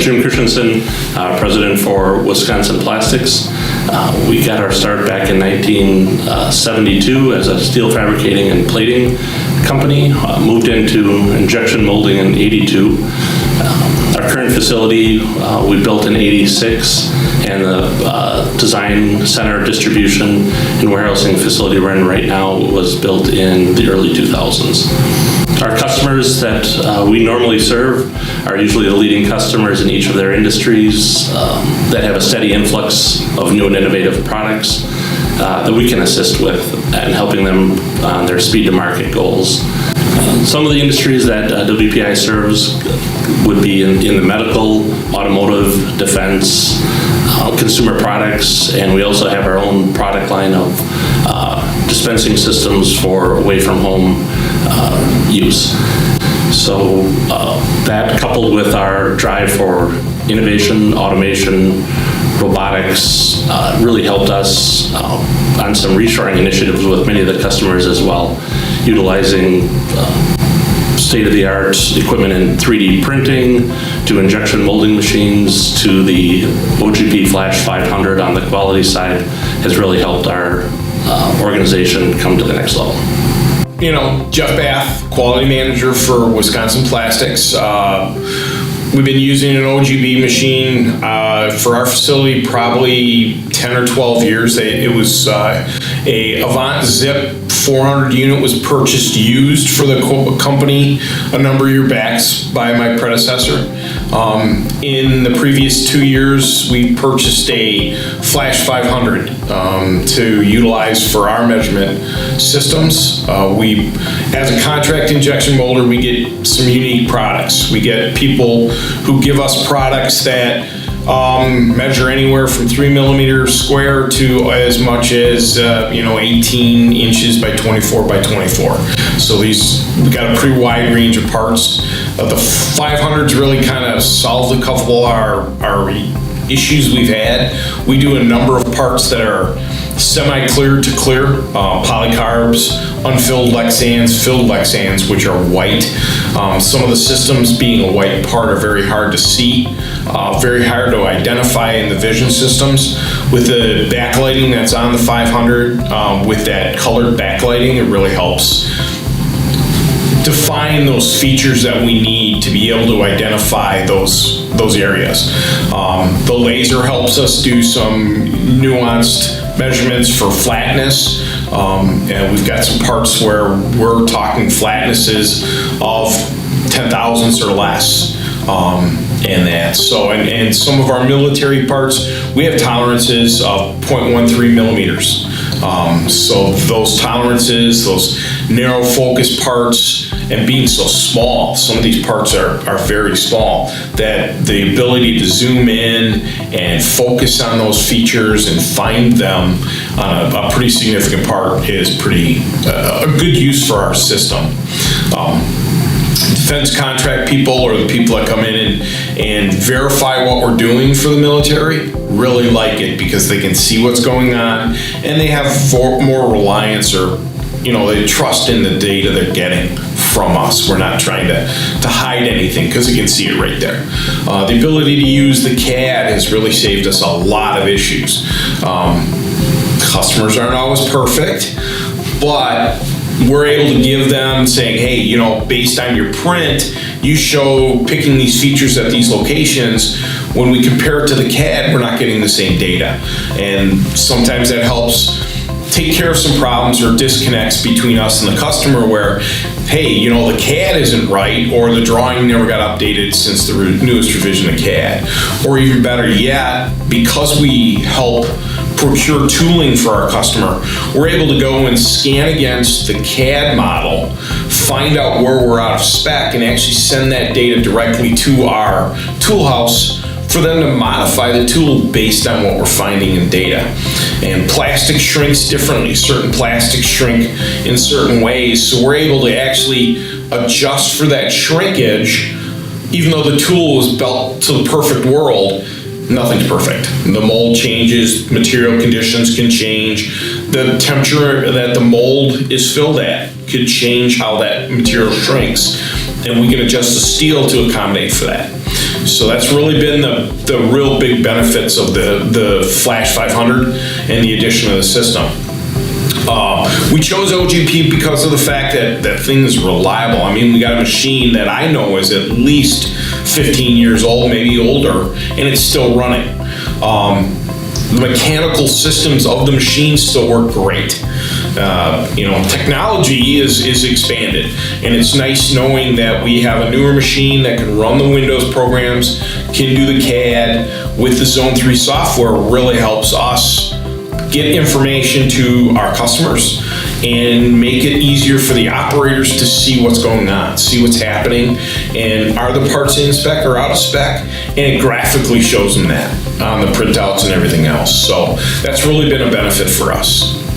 is Jim Christensen, president for Wisconsin Plastics. We got our start back in 1972 as a steel fabricating and plating company. Moved into injection molding in 82. Our current facility we built in 86, and the design center, distribution, and warehousing facility we're in right now was built in the early 2000s. Our customers that we normally serve are usually the leading customers in each of their industries that have a steady influx of new and innovative products that we can assist with and helping them on their speed to market goals. Some of the industries that WPI serves would be in the medical, automotive, defense, consumer products, and we also have our own product line of dispensing systems for away from home use. So that coupled with our drive for innovation, automation, robotics really helped us on some reshoring initiatives with many of the customers as well, utilizing state-of-the-art equipment in 3D printing, to injection molding machines, to the OGP Flash 500 on the quality side has really helped our organization come to the next level. You know, Jeff Bath, quality manager for Wisconsin Plastics. We've been using an OGB machine for our facility probably 10 or 12 years. It was a Avant Zip 400 unit was purchased used for the company a number of years back by my predecessor. In the previous 2 years, we purchased a Flash 500 to utilize for our measurement systems. As a contract injection molder, we get some unique products. We get people who give us products that measure anywhere from 3 millimeters square to as much as 18 inches by 24 by 24. So we got a pretty wide range of parts. The 500s really kind of solved a couple of our issues we've had. We do a number of parts that are semi-clear to clear, polycarbs, unfilled Lexans, filled Lexans, which are white. Some of the systems being a white part are very hard to see, very hard to identify in the vision systems. With the backlighting that's on the 500, with that colored backlighting, it really helps define those features that we need to be able to identify those areas. The laser helps us do some nuanced measurements for flatness, and we've got some parts where we're talking flatnesses of 10,000ths or less. And some of our military parts, we have tolerances of 0.13 millimeters. So those tolerances, those narrow focus parts, and being so small, some of these parts are very small, that the ability to zoom in and focus on those features and find them on a pretty significant part is a good use for our system. Defense contract people, or the people that come in and verify what we're doing for the military, really like it because they can see what's going on and they have more reliance, or they trust in the data they're getting from us. We're not trying to hide anything because you can see it right there. The ability to use the CAD has really saved us a lot of issues. Customers aren't always perfect, but we're able to give them saying, hey, based on your print, you show picking these features at these locations. When we compare it to the CAD, we're not getting the same data. And sometimes that helps take care of some problems or disconnects between us and the customer where, hey, the CAD isn't right, or the drawing never got updated since the newest revision of CAD. Or even better yet, because we help procure tooling for our customer, we're able to go and scan against the CAD model, find out where we're out of spec, and actually send that data directly to our tool house for them to modify the tool based on what we're finding in data. And plastic shrinks differently. Certain plastics shrink in certain ways, so we're able to actually adjust for that shrinkage. Even though the tool was built to the perfect world, nothing's perfect. The mold changes, material conditions can change. The temperature that the mold is filled at could change how that material shrinks, and we can adjust the steel to accommodate for that. So that's really been the real big benefits of the Flash 500 and the addition of the system. We chose OGP because of the fact that thing is reliable. I mean, we got a machine that I know is at least 15 years old, maybe older, and it's still running. The mechanical systems of the machine still work great. Technology is expanded, and it's nice knowing that we have a newer machine that can run the Windows programs, can do the CAD with the Zone 3 software. Really helps us get information to our customers and make it easier for the operators to see what's going on, see what's happening, and are the parts in spec or out of spec, and it graphically shows them that on the printouts and everything else. So that's really been a benefit for us.